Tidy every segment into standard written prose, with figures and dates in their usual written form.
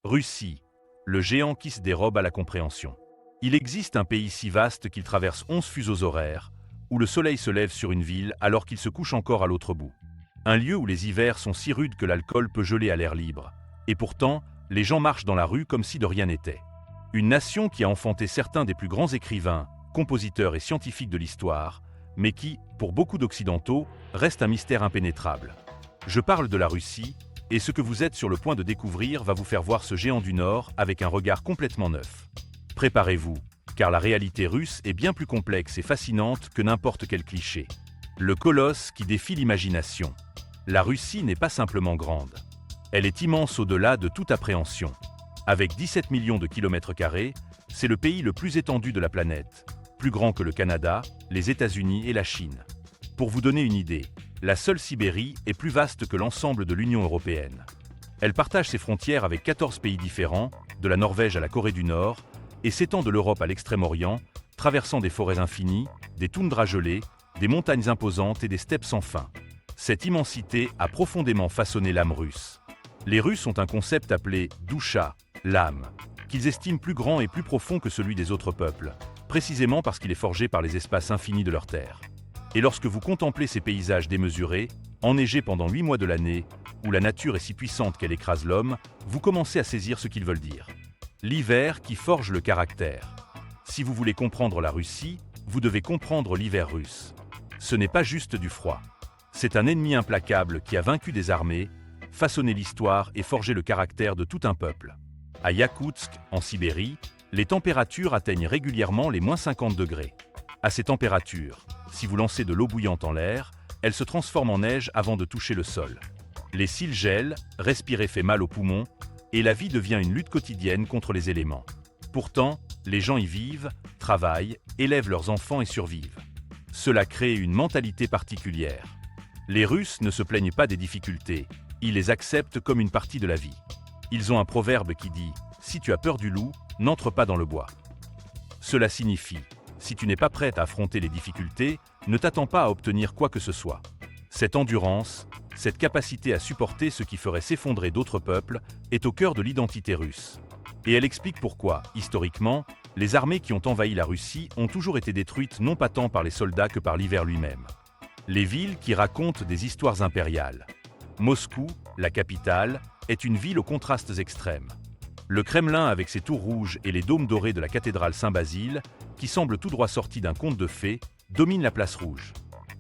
Russie, le géant qui se dérobe à la compréhension. Il existe un pays si vaste qu'il traverse 11 fuseaux horaires, où le soleil se lève sur une ville alors qu'il se couche encore à l'autre bout. Un lieu où les hivers sont si rudes que l'alcool peut geler à l'air libre. Et pourtant, les gens marchent dans la rue comme si de rien n'était. Une nation qui a enfanté certains des plus grands écrivains, compositeurs et scientifiques de l'histoire, mais qui, pour beaucoup d'Occidentaux, reste un mystère impénétrable. Je parle de la Russie, et ce que vous êtes sur le point de découvrir va vous faire voir ce géant du Nord avec un regard complètement neuf. Préparez-vous, car la réalité russe est bien plus complexe et fascinante que n'importe quel cliché. Le colosse qui défie l'imagination. La Russie n'est pas simplement grande. Elle est immense au-delà de toute appréhension. Avec 17 millions de kilomètres carrés, c'est le pays le plus étendu de la planète, plus grand que le Canada, les États-Unis et la Chine. Pour vous donner une idée, la seule Sibérie est plus vaste que l'ensemble de l'Union européenne. Elle partage ses frontières avec 14 pays différents, de la Norvège à la Corée du Nord, et s'étend de l'Europe à l'Extrême-Orient, traversant des forêts infinies, des toundras gelées, des montagnes imposantes et des steppes sans fin. Cette immensité a profondément façonné l'âme russe. Les Russes ont un concept appelé « doucha », l'âme, qu'ils estiment plus grand et plus profond que celui des autres peuples, précisément parce qu'il est forgé par les espaces infinis de leur terre. Et lorsque vous contemplez ces paysages démesurés, enneigés pendant 8 mois de l'année, où la nature est si puissante qu'elle écrase l'homme, vous commencez à saisir ce qu'ils veulent dire. L'hiver qui forge le caractère. Si vous voulez comprendre la Russie, vous devez comprendre l'hiver russe. Ce n'est pas juste du froid. C'est un ennemi implacable qui a vaincu des armées, façonné l'histoire et forgé le caractère de tout un peuple. À Yakoutsk, en Sibérie, les températures atteignent régulièrement les -50 degrés. À ces températures, si vous lancez de l'eau bouillante en l'air, elle se transforme en neige avant de toucher le sol. Les cils gèlent, respirer fait mal aux poumons, et la vie devient une lutte quotidienne contre les éléments. Pourtant, les gens y vivent, travaillent, élèvent leurs enfants et survivent. Cela crée une mentalité particulière. Les Russes ne se plaignent pas des difficultés, ils les acceptent comme une partie de la vie. Ils ont un proverbe qui dit « Si tu as peur du loup, n'entre pas dans le bois ». Cela signifie « Si tu n'es pas prêt à affronter les difficultés, ne t'attends pas à obtenir quoi que ce soit ». Cette endurance, cette capacité à supporter ce qui ferait s'effondrer d'autres peuples, est au cœur de l'identité russe. Et elle explique pourquoi, historiquement, les armées qui ont envahi la Russie ont toujours été détruites non pas tant par les soldats que par l'hiver lui-même. Les villes qui racontent des histoires impériales. Moscou, la capitale, est une ville aux contrastes extrêmes. Le Kremlin avec ses tours rouges et les dômes dorés de la cathédrale Saint-Basile, qui semble tout droit sorti d'un conte de fées, domine la place rouge.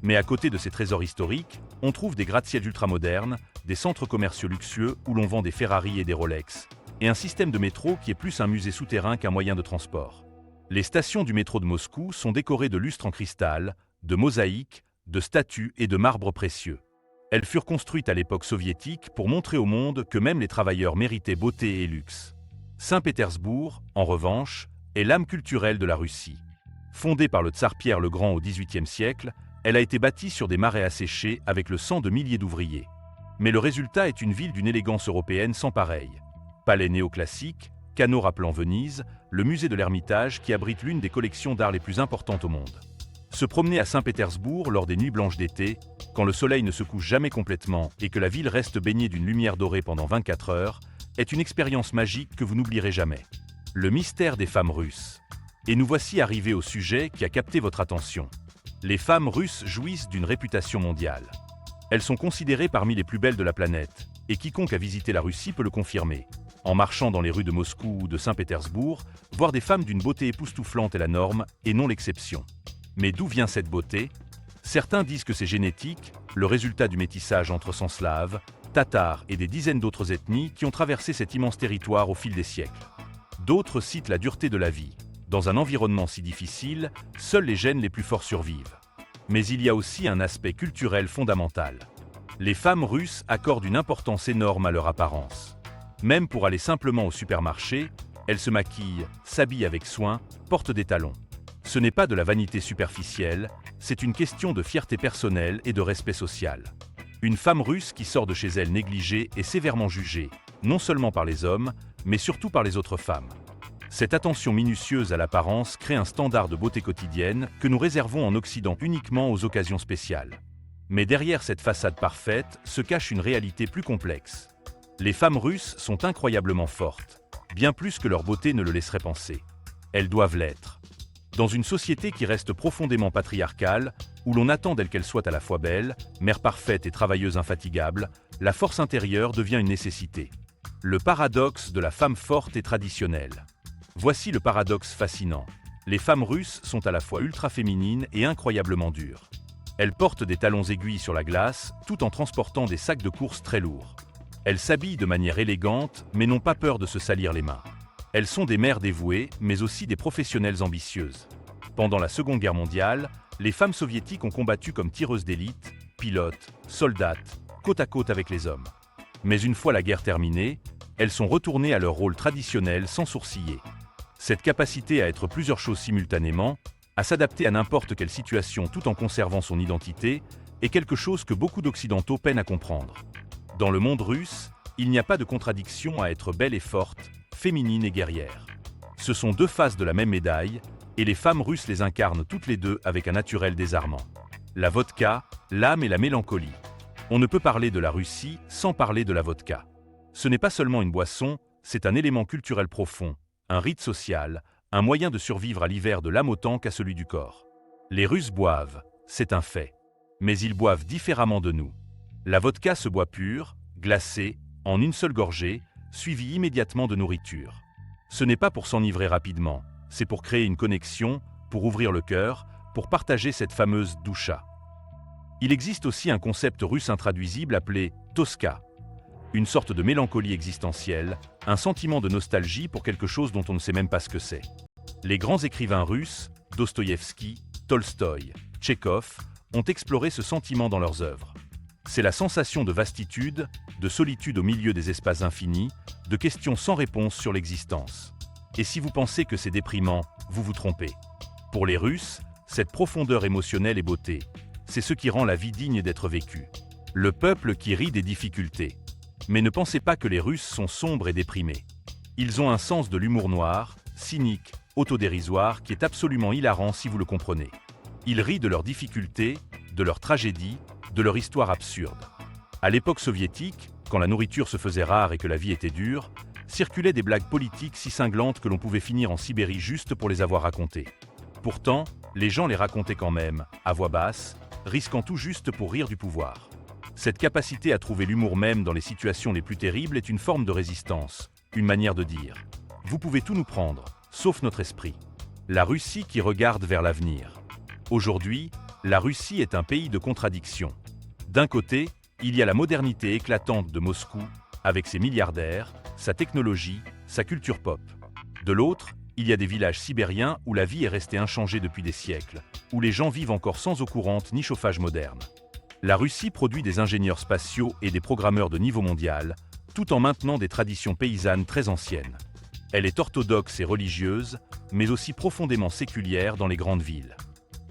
Mais à côté de ces trésors historiques, on trouve des gratte-ciels ultramodernes, des centres commerciaux luxueux où l'on vend des Ferrari et des Rolex, et un système de métro qui est plus un musée souterrain qu'un moyen de transport. Les stations du métro de Moscou sont décorées de lustres en cristal, de mosaïques, de statues et de marbres précieux. Elles furent construites à l'époque soviétique pour montrer au monde que même les travailleurs méritaient beauté et luxe. Saint-Pétersbourg, en revanche, est l'âme culturelle de la Russie. Fondée par le tsar Pierre le Grand au XVIIIe siècle, elle a été bâtie sur des marais asséchés avec le sang de milliers d'ouvriers. Mais le résultat est une ville d'une élégance européenne sans pareille. Palais néoclassique, canaux rappelant Venise, le musée de l'Ermitage qui abrite l'une des collections d'art les plus importantes au monde. Se promener à Saint-Pétersbourg lors des nuits blanches d'été, quand le soleil ne se couche jamais complètement et que la ville reste baignée d'une lumière dorée pendant 24 heures, est une expérience magique que vous n'oublierez jamais. Le mystère des femmes russes. Et nous voici arrivés au sujet qui a capté votre attention. Les femmes russes jouissent d'une réputation mondiale. Elles sont considérées parmi les plus belles de la planète, et quiconque a visité la Russie peut le confirmer. En marchant dans les rues de Moscou ou de Saint-Pétersbourg, voir des femmes d'une beauté époustouflante est la norme et non l'exception. Mais d'où vient cette beauté? Certains disent que c'est génétique, le résultat du métissage entre sang slave, tatars et des dizaines d'autres ethnies qui ont traversé cet immense territoire au fil des siècles. D'autres citent la dureté de la vie. Dans un environnement si difficile, seuls les gènes les plus forts survivent. Mais il y a aussi un aspect culturel fondamental. Les femmes russes accordent une importance énorme à leur apparence. Même pour aller simplement au supermarché, elles se maquillent, s'habillent avec soin, portent des talons. Ce n'est pas de la vanité superficielle, c'est une question de fierté personnelle et de respect social. Une femme russe qui sort de chez elle négligée est sévèrement jugée, non seulement par les hommes, mais surtout par les autres femmes. Cette attention minutieuse à l'apparence crée un standard de beauté quotidienne que nous réservons en Occident uniquement aux occasions spéciales. Mais derrière cette façade parfaite se cache une réalité plus complexe. Les femmes russes sont incroyablement fortes, bien plus que leur beauté ne le laisserait penser. Elles doivent l'être. Dans une société qui reste profondément patriarcale, où l'on attend d'elle qu'elle soit à la fois belle, mère parfaite et travailleuse infatigable, la force intérieure devient une nécessité. Le paradoxe de la femme forte et traditionnelle. Voici le paradoxe fascinant. Les femmes russes sont à la fois ultra féminines et incroyablement dures. Elles portent des talons aiguilles sur la glace, tout en transportant des sacs de course très lourds. Elles s'habillent de manière élégante, mais n'ont pas peur de se salir les mains. Elles sont des mères dévouées, mais aussi des professionnelles ambitieuses. Pendant la Seconde Guerre mondiale, les femmes soviétiques ont combattu comme tireuses d'élite, pilotes, soldates, côte à côte avec les hommes. Mais une fois la guerre terminée, elles sont retournées à leur rôle traditionnel sans sourciller. Cette capacité à être plusieurs choses simultanément, à s'adapter à n'importe quelle situation tout en conservant son identité, est quelque chose que beaucoup d'Occidentaux peinent à comprendre. Dans le monde russe, il n'y a pas de contradiction à être belle et forte, féminine et guerrière. Ce sont deux faces de la même médaille, et les femmes russes les incarnent toutes les deux avec un naturel désarmant. La vodka, l'âme et la mélancolie. On ne peut parler de la Russie sans parler de la vodka. Ce n'est pas seulement une boisson, c'est un élément culturel profond, un rite social, un moyen de survivre à l'hiver de l'âme autant qu'à celui du corps. Les Russes boivent, c'est un fait. Mais ils boivent différemment de nous. La vodka se boit pure, glacée, en une seule gorgée, suivie immédiatement de nourriture. Ce n'est pas pour s'enivrer rapidement, c'est pour créer une connexion, pour ouvrir le cœur, pour partager cette fameuse doucha. Il existe aussi un concept russe intraduisible appelé toska, une sorte de mélancolie existentielle, un sentiment de nostalgie pour quelque chose dont on ne sait même pas ce que c'est. Les grands écrivains russes, Dostoïevski, Tolstoï, Tchekhov, ont exploré ce sentiment dans leurs œuvres. C'est la sensation de vastitude, de solitude au milieu des espaces infinis, de questions sans réponse sur l'existence. Et si vous pensez que c'est déprimant, vous vous trompez. Pour les Russes, cette profondeur émotionnelle et beauté, c'est ce qui rend la vie digne d'être vécue. Le peuple qui rit des difficultés. Mais ne pensez pas que les Russes sont sombres et déprimés. Ils ont un sens de l'humour noir, cynique, autodérisoire, qui est absolument hilarant si vous le comprenez. Ils rient de leurs difficultés, de leurs tragédies, de leur histoire absurde. À l'époque soviétique, quand la nourriture se faisait rare et que la vie était dure, circulaient des blagues politiques si cinglantes que l'on pouvait finir en Sibérie juste pour les avoir racontées. Pourtant, les gens les racontaient quand même, à voix basse, risquant tout juste pour rire du pouvoir. Cette capacité à trouver l'humour même dans les situations les plus terribles est une forme de résistance, une manière de dire « Vous pouvez tout nous prendre, sauf notre esprit ». La Russie qui regarde vers l'avenir. Aujourd'hui, la Russie est un pays de contradictions. D'un côté, il y a la modernité éclatante de Moscou, avec ses milliardaires, sa technologie, sa culture pop. De l'autre, il y a des villages sibériens où la vie est restée inchangée depuis des siècles, où les gens vivent encore sans eau courante ni chauffage moderne. La Russie produit des ingénieurs spatiaux et des programmeurs de niveau mondial, tout en maintenant des traditions paysannes très anciennes. Elle est orthodoxe et religieuse, mais aussi profondément séculière dans les grandes villes.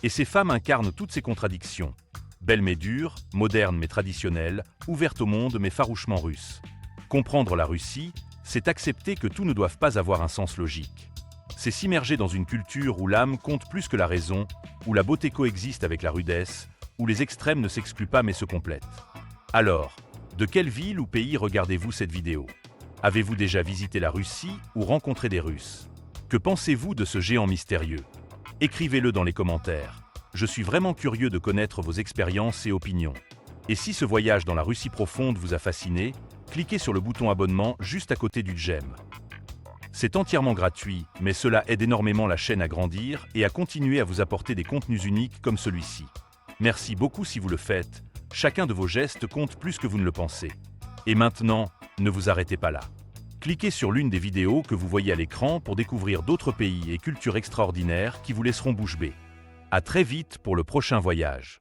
Et ces femmes incarnent toutes ces contradictions. Belles mais dures, modernes mais traditionnelles, ouvertes au monde mais farouchement russes. Comprendre la Russie, c'est accepter que tout ne doit pas avoir un sens logique. C'est s'immerger dans une culture où l'âme compte plus que la raison, où la beauté coexiste avec la rudesse, où les extrêmes ne s'excluent pas mais se complètent. Alors, de quelle ville ou pays regardez-vous cette vidéo? Avez-vous déjà visité la Russie ou rencontré des Russes? Que pensez-vous de ce géant mystérieux? Écrivez-le dans les commentaires. Je suis vraiment curieux de connaître vos expériences et opinions. Et si ce voyage dans la Russie profonde vous a fasciné, cliquez sur le bouton abonnement juste à côté du j'aime. C'est entièrement gratuit, mais cela aide énormément la chaîne à grandir et à continuer à vous apporter des contenus uniques comme celui-ci. Merci beaucoup si vous le faites, chacun de vos gestes compte plus que vous ne le pensez. Et maintenant, ne vous arrêtez pas là. Cliquez sur l'une des vidéos que vous voyez à l'écran pour découvrir d'autres pays et cultures extraordinaires qui vous laisseront bouche bée. À très vite pour le prochain voyage.